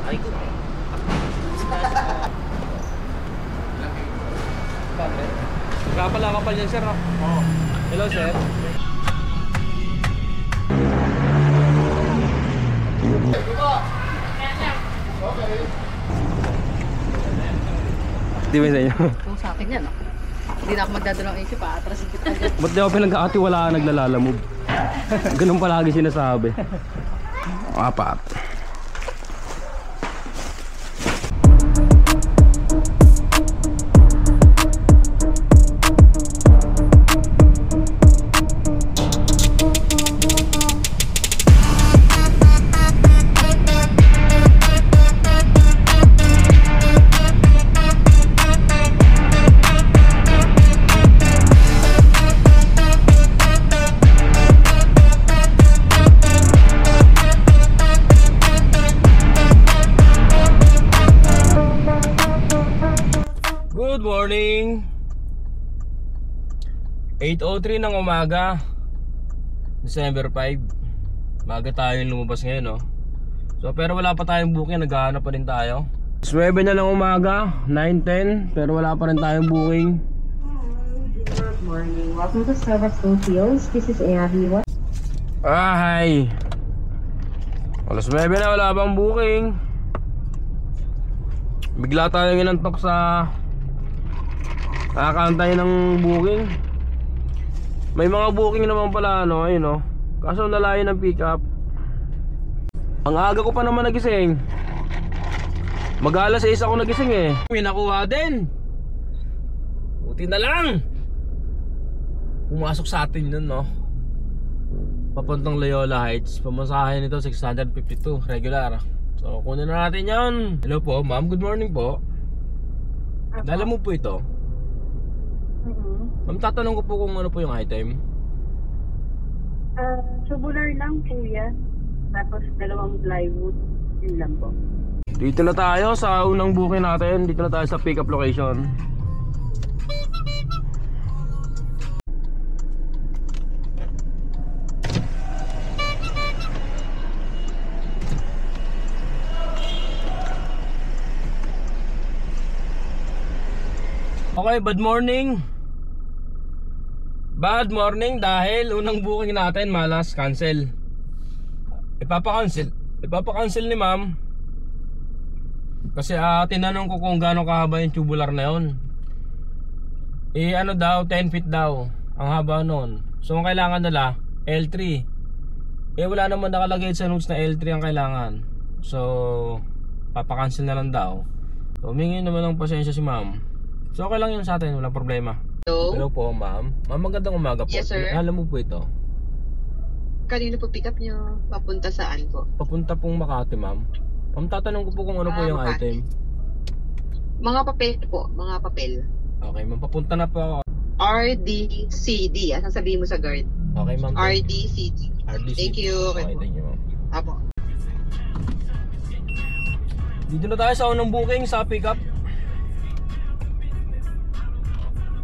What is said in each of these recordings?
Ay ko. Kapal yan, sir. Oo. Hello, sir. Di ba sa inyo? Kung sa akin yan, no? Hindi na ako magdadalawang issue pa. Atrasin kita agad. Ba't di ako pinagkakati wala ka naglalalamove? Ganun palagi sinasabi. Apat. Good morning. 8:03 ng umaga, December 5. Maga tayong lumabas ngayon, no? So pero wala pa tayong booking, naghahanap pa rin tayo. 9 na ng umaga, 9:10, pero wala pa rin tayong booking. Good morning. Welcome to Starbucks Philippines. This is Abby. What? Hi. Alas 9 na, wala pang booking. Bigla tayong inantok sa nakakantay ng booking. May mga booking naman pala, ano, ayun, no? Kaso nalayo ng pick up. Ang aga ko pa naman nagising. Mag-alas 6 ako nagising eh. May nakuha din. Buti na lang pumasok sa atin yun, no? Papuntang Loyola Heights. Pamasahin nito 652 regular. So kunin na natin yan. Hello po ma'am, good morning po. Dala mo po ito? Ma'am, tatanong ko po kung ano po yung item. Tubular lang, kuya. Tapos 2 plywood. Yun lang po. Dito na tayo sa unang booking natin. Dito na tayo sa pick up location. Okay, bad morning. Bad morning dahil unang booking natin malas cancel. Ipapa-cancel ni ma'am. Kasi tinanong ko kung gaano kahaba yung tubular na yun. Ano daw, 10 feet daw ang haba nun. So ang kailangan nila L3. Wala naman nakalagay sa notes na L3 ang kailangan. So papa-cancel na lang daw. So humingi naman ng pasensya si ma'am. So okay lang yun sa atin, walang problema. Hello po ma'am. Ma'am, magandang umaga po. Yes, sir. Alam mo po ito? Kanino po pick up nyo? Papunta saan po? Papunta pong Makati ma'am. Ma'am, tatanong ko po kung ano po yung Makati. item. Mga papel po, mga papel. Okay ma'am, papunta na po ako. RDCD. Ang sasabihin mo sa guard? Okay ma'am. RDCD. RDC. Thank you. Okay, thank you ma'am. Apo. Dito na tayo sa unang booking sa pick up.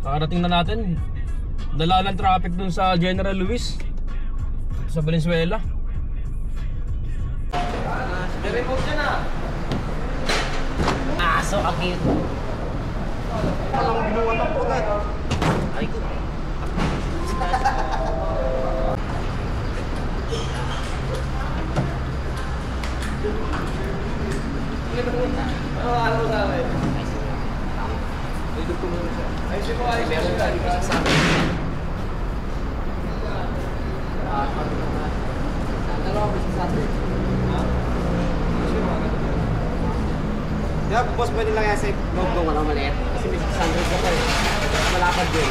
Kakarating na natin. Dala ng traffic dun sa General Luis sa Valenzuela. May report ka na. Aso ka cute. Alam ginawa ng pugat. Ay ko. Ano sa akin? Dito ko muna siya. Ay, siya ay meron ka. Di ba sa akin? Dalawa ko sa akin. Kaya boss, pwede lang yan sa loob kung walang maliit. Kasi may 600 ka pa eh. Malapad yun.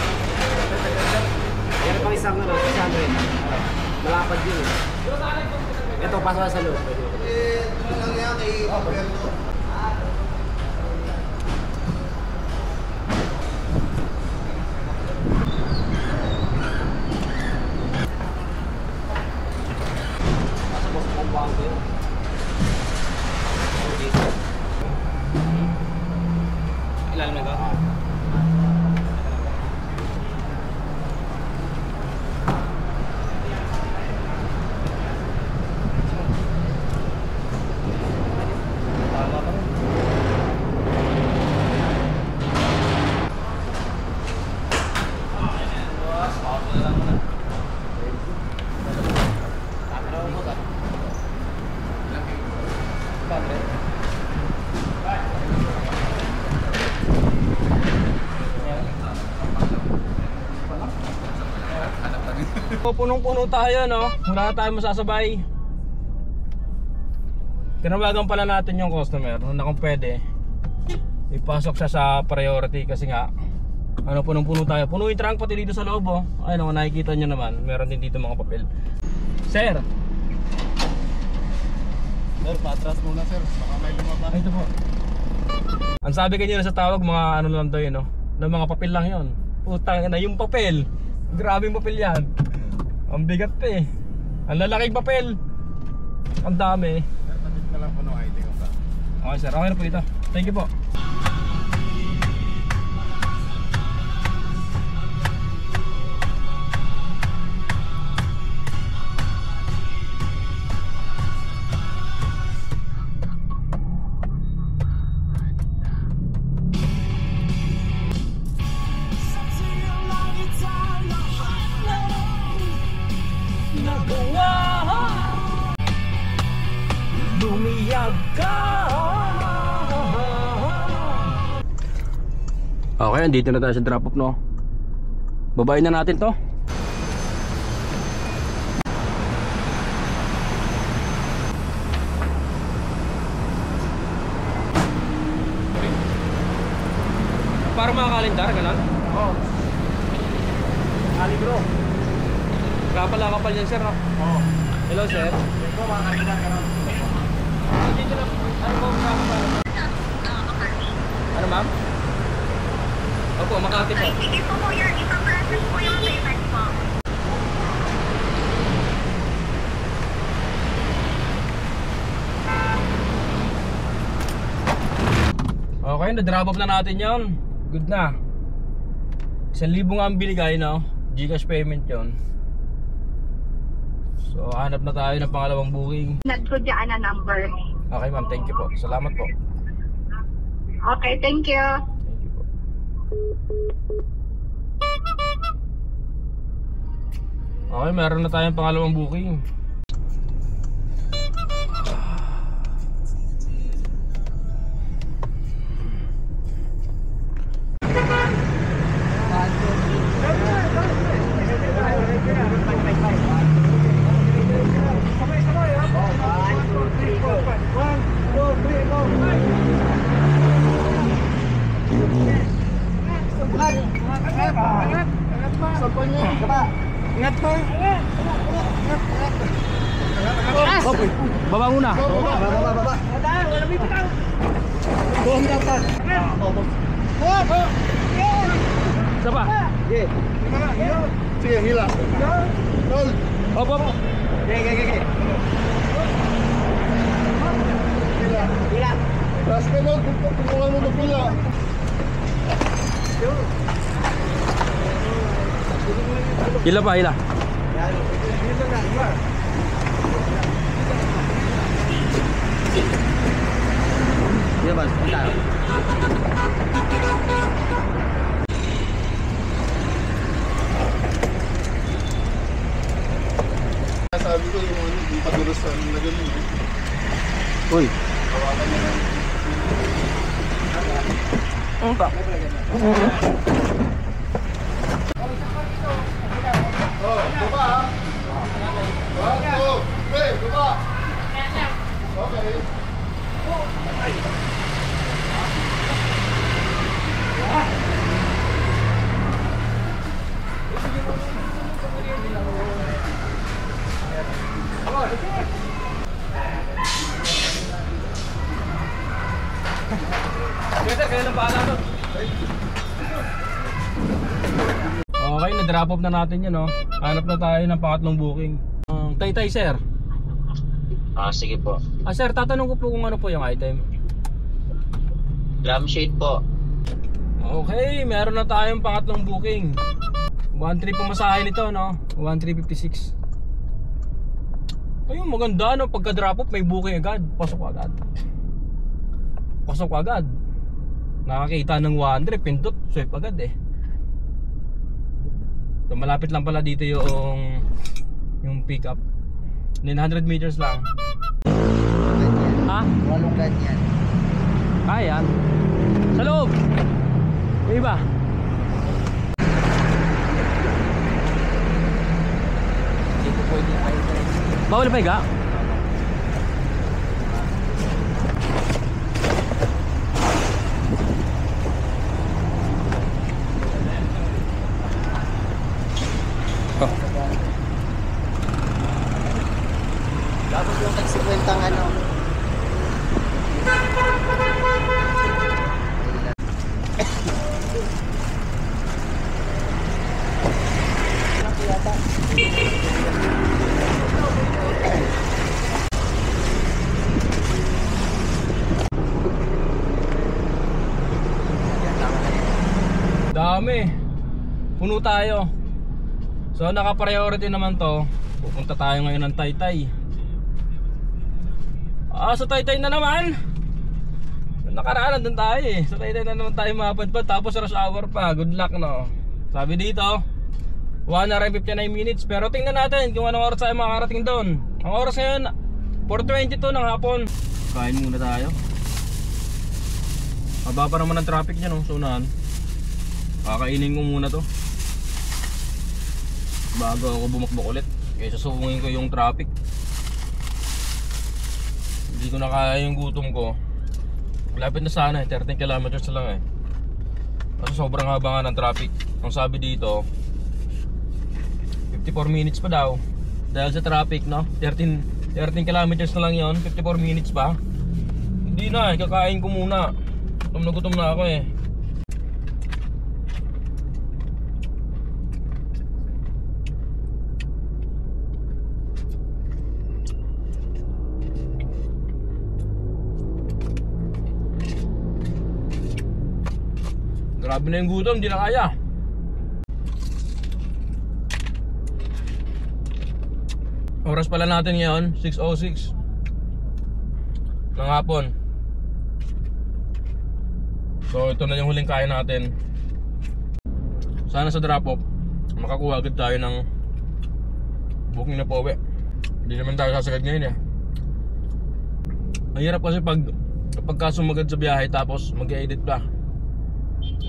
Meron pang isang 600. Malapad yun eh. Ito, pasok sa loob. Ano lang yan kay Roberto. Ilalim na ka? So, punong-puno tayo, no? Wala na tayo masasabay. Tinawagan pala natin yung customer na kung pwede ipasok siya sa priority kasi nga ano, punong-puno tayo. Puno yung trunk pati dito sa loob, oh. Ayun, kung nakikita nyo naman, meron din dito mga papel. Sir! Sir, patras muna sir. Baka may lumabas. Ay, ito po. Ang sabi kanina sa tawag, mga ano lang daw yun, no? Na mga papel lang yun. Putang na yung papel. Grabing papel yan. Ang bigat pa eh. Ang lalaking papel. Ang dami. Sir, tapit na lang po ng ID ko pa. Okay sir, okay na po ito. Thank you po. Lumiyag ka. Okay, andito na tayo sa drop off, no? Babayin na natin to. Para mga kalendar, ganun? Oo. Ali bro. Kapal kapal yan sir, no? Oo. Hello sir. Ito, mga kalendar ka lang. Dito lang. Ano po, kapal? Ano ma'am? Opo, Makati po. Sige po kuya, ipaprocess po yung payment po. Okay, na-drop off na natin yon. Good na. 1,000 nga ang binigay, no? GCash payment yon. So, hanap na tayo ng pangalawang booking. Nagsudyaan na number. Okay ma'am, thank you po. Salamat po. Okay, thank you. Thank you po. Okay, meron na tayong pangalawang booking. Baba muna. Baba. Doon dapat. Isa pa. Sige, hila. Tol. Opo. Okay. Hila. Tapos ka doon, kung mo magpila. Hila pa, hila. Iya, Bas. Bentar. Sabi ko yung padurusan na ganun. Uy. Baba. Baba. Okay. Okay, na-drop off na natin yun, no? Hanap na tayo ng pangatlong booking. Tay-tay, sir. Sige po. Sir, tatanong ko po kung ano po yung item. Drum shade po. Okay, meron na tayong pangatlong booking. 1,300 pamasahe nito, no? 1,356. Ayun, maganda, no? Pagka-drop off, may booking agad. Pasok agad. Nakakita ng 100, pindot, swipe agad eh. So, malapit lang pala dito yung pick up. 900 meters lang. Ha? ganyan. Kaya. Sa loob. May iba. Hindi ko pwede kayo talaga. Bawal pa higa? Dapat yung tag-50 ano. Dami. Puno tayo. So naka-priority naman to. Pupunta tayo ngayon ng Taytay. Sa Taytay na naman. Nakaraan din tayo eh. Sa Taytay na naman tayo mapadpad. Tapos rush hour pa. Good luck no. Sabi dito 1 hour and 59 minutes. Pero tingnan natin kung anong oras tayo makakarating doon. Ang oras ngayon 4:22 ng hapon. Kain muna tayo. Mababa naman ang traffic niya no. So unahan. Kakainin ko muna to bago ako bumakbok ulit. Kaya susungin ko yung traffic. Hindi ko na kaya yung gutom ko. Lapit na sana eh, 13 kilometers na lang eh. Kasi sobrang haba nga ng traffic. Ang sabi dito 54 minutes pa daw. Dahil sa traffic no, 13 kilometers na lang yon, 54 minutes pa. Hindi na, kakain ko muna. Gutom na ako eh. Grabe na yung gutom, hindi na kaya. Oras pala natin ngayon 6:06 ng hapon. So ito na yung huling kain natin. Sana sa drop off makakuha agad tayo ng booking na pauwi. Hindi naman tayo sasagad ngayon eh. Ang hirap kasi kapag sumagad sa biyahe tapos mag-edit pa.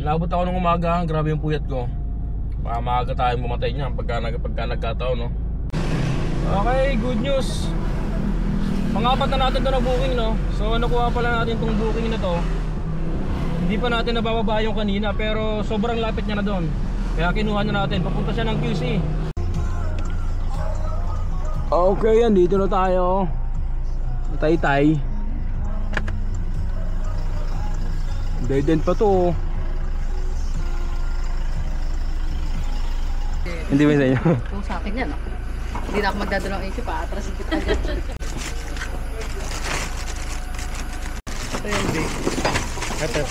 Nalabot ako ng umaga, grabe yung puyat ko. Baka maaga tayong bumatay niyan pagka nagkataon no. Okay, good news. Pang-apat na natin ito na booking no. So nakuha pala natin itong booking na to. Hindi pa natin nabababa yung kanina pero sobrang lapit niya na doon. Kaya kinuha na natin, papunta siya ng QC. Okay, yan dito na tayo. Taytay. Dead end pa to. Hindi ba sa inyo? Kung sa akin yan, no? Hindi na ako magdadalawang issue pa. Atrasin kita agad. Hindi. Ito.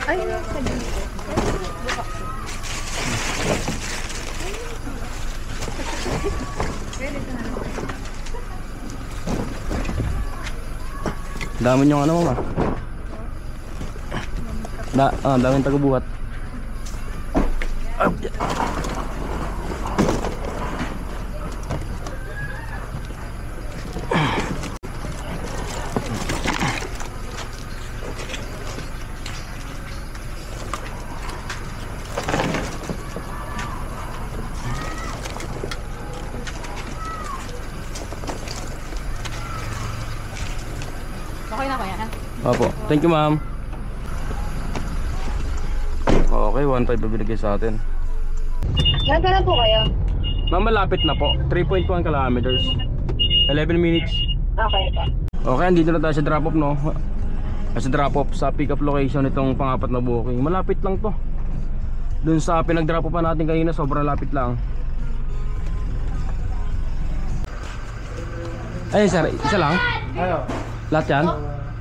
Ay, sa dito. Dami niyong ano mama. Daming taga-buhat. Okay na ba yan? Opo, thank you ma'am. Okay, 1.5 binigay sa atin. Nandun na po kayo? Ma'am, malapit na po. 3.1 kilometers. 11 minutes. Okay po. Okay, andito na tayo sa drop off no. Sa drop off sa pick up location itong pang-apat na booking. Malapit lang to. Dun sa pinag-drop off pa natin kanina, sobrang lapit lang. Ay sir, isa lang? Ano? Lahat yan?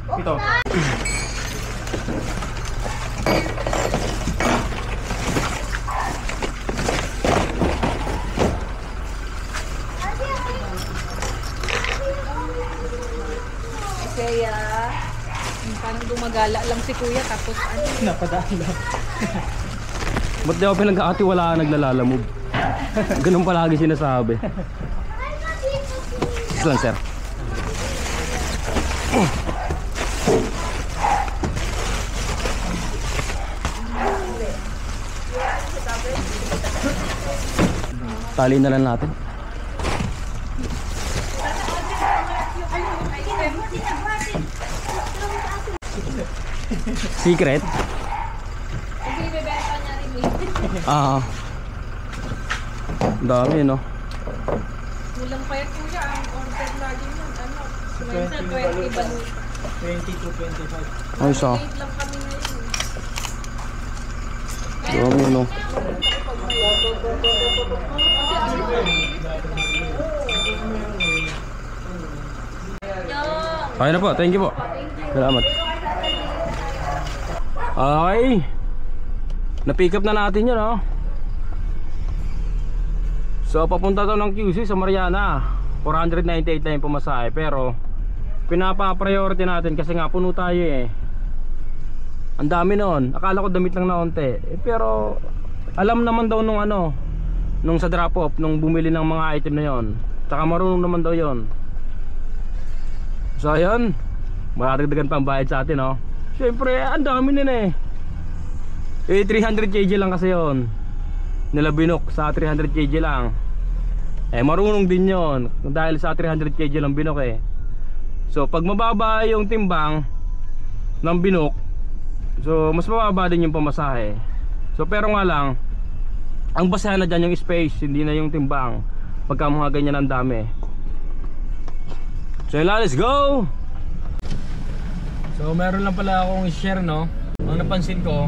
Ito. Kaya, yung Parang gumagala lang si kuya tapos ano. Napadaan lang. Ba't di ako pinagkakatiwalaan naglalalamove? Ganun palagi sinasabi. Ito lang, sir. Tali na lang natin. Secret? Ah. Dami, no? Kulang pa yan kuya. Ang order lagi nun. Ano? Minsan 20 balut. 20 to 25. Ay, isa. Wait lang kami ngayon. Dami, no? Okay na po, thank you po. Salamat. Okay. Na-pick up na natin yun, oh. So papunta daw ng QC sa Mariana. 498 na yung pumasahe. Pero pinapa-priority natin kasi nga puno tayo eh. Ang dami noon. Akala ko damit lang na onte pero alam naman daw nung ano, nung sa drop off, nung bumili ng mga item na yon. Tsaka marunong naman daw yon. So ayun, matatagdagan pa ang bayad sa atin, oh. Siyempre ang dami nila eh 300 kg lang kasi yon. Nila binok sa 300 kg lang. Marunong din yon dahil sa 300 kg lang binok eh. So pag mababa yung timbang ng binok, so mas mababa din yung pamasahe. So pero nga lang, ang basehan na dyan yung space, hindi na yung timbang. Pagka mga ganyan ang dami. So let's go! So meron lang pala akong share, no. Ang napansin ko,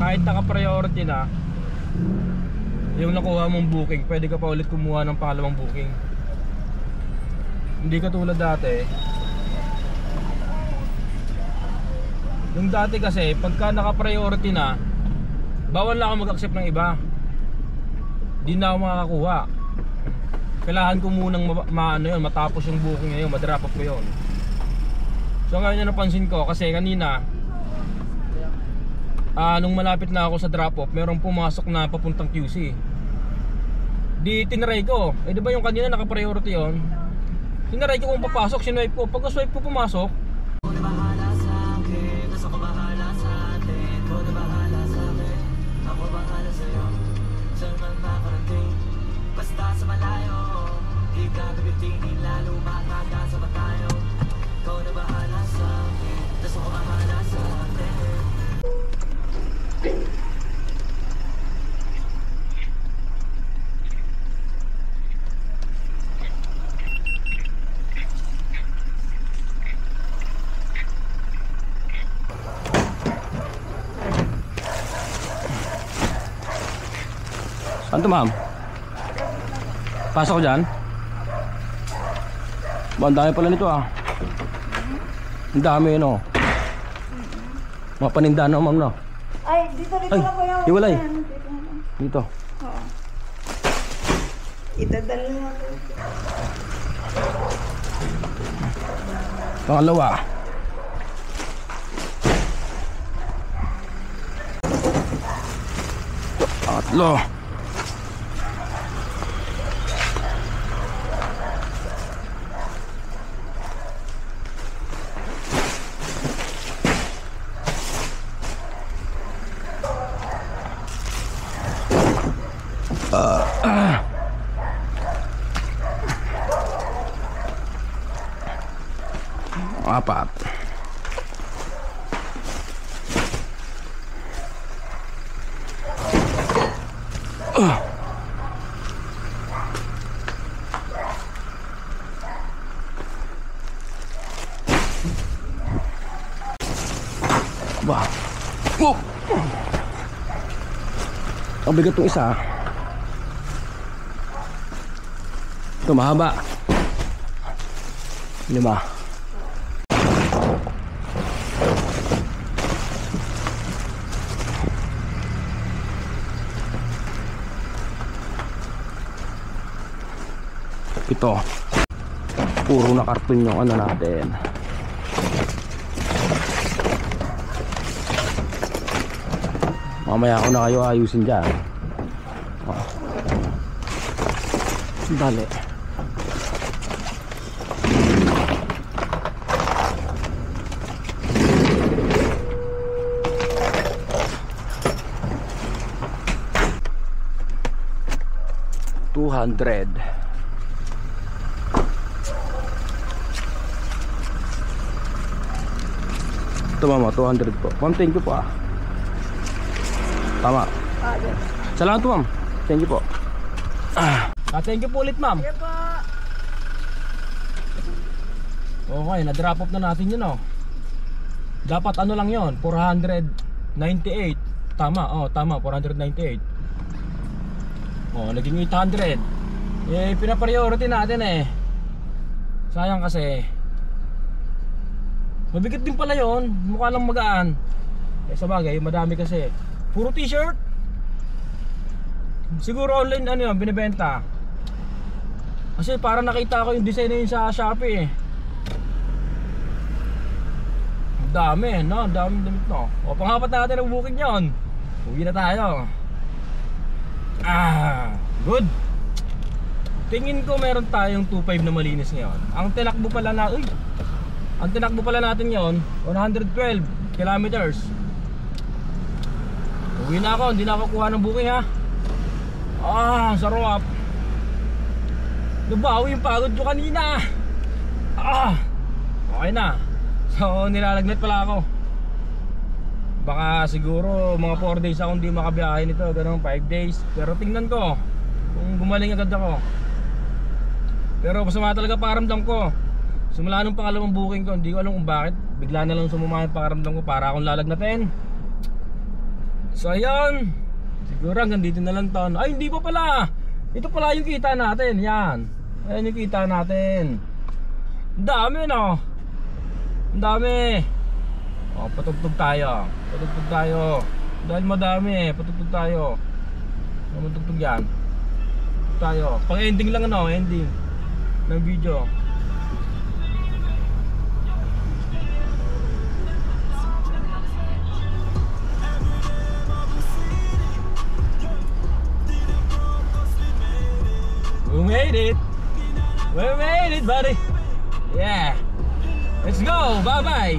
kahit naka-priority na yung nakuha mong booking, pwede ka pa ulit kumuha ng pangalawang booking. Hindi katulad dati. Yung dati kasi, pagka naka-priority na, bawal na ako mag-accept ng iba. Di na ako makakakuha. Kailangan ko munang matapos yung booking ngayon, ma-drop off ko yun. So ngayon napansin ko, kasi kanina nung malapit na ako sa drop off, merong pumasok na papuntang QC. Di tinry ko. Di ba yung kanina naka-priority yun? Tinry ko kung papasok, sinwipe ko. Pagka swipe ko pumasok, saan to, ma'am? Pasok ko dyan? Ang dami pala nito, ah. Ang dami, no? Mga paninda, no, ma'am, no? Ay, dito rin Ay, pala kuya. hiwalay. Dito. Oo. Idadala mo ito. Pangalawa. Tatlo. Apat. Ba. Oh. Ang bigat tong isa. Ito mahaba. 5. Ito puro na karton yung ano natin. Mamaya ako na kayo ayusin dyan. Oh. Dali. $200. Ito mama, 200 po. Ma'am, thank you po ah. Tama. Salamat po ma'am. Thank you po. Thank you po ulit ma'am. Sige po. Okay, na-drop off na natin yun oh. Dapat ano lang yon, 498. Tama, oh tama, 498. Oh, naging 800. Eh, pinapriority natin eh. Sayang kasi. Mabigat din pala yon, mukha lang magaan. Eh sa bagay, madami kasi. Puro t-shirt. Siguro online ano yun, binibenta. Kasi para nakita ko yung design na yun sa Shopee eh. Dami, no? Dami damit, no? O, pang-apat natin ang booking yon. Uwi na tayo. Good. Tingin ko meron tayong 2.5 na malinis ngayon. Ang tinakbo pala na, ang tinakbo pala natin yon, 112 kilometers. Uwi na ako, hindi na ako kuha ng booking ha. Sarap. Nabawi yung pagod ko kanina. Okay na. So nilalagnat pala ako. Baka siguro mga 4 days akong hindi makabiyahe nito, ganun 5 days. Pero tingnan ko kung gumaling agad ako. Pero masama talaga pakiramdam ko. Simula nung pangalawang booking ko, hindi ko alam kung bakit bigla na lang sumama yung pakiramdam ko, para akong lalagnatin. So ayun, siguro hanggang dito na lang to. Ay hindi pa pala. Ito pala yung kita natin. Yan. Ayan yung kita natin. Ang dami no. Ang dami. O, patugtog tayo. Patugtog tayo. Dahil madami, patugtog tayo. Matugtog yan. Patugtog tayo. Pang ending lang ano, ending ng video. We made it. We made it, buddy. Yeah. Let's go. Bye-bye.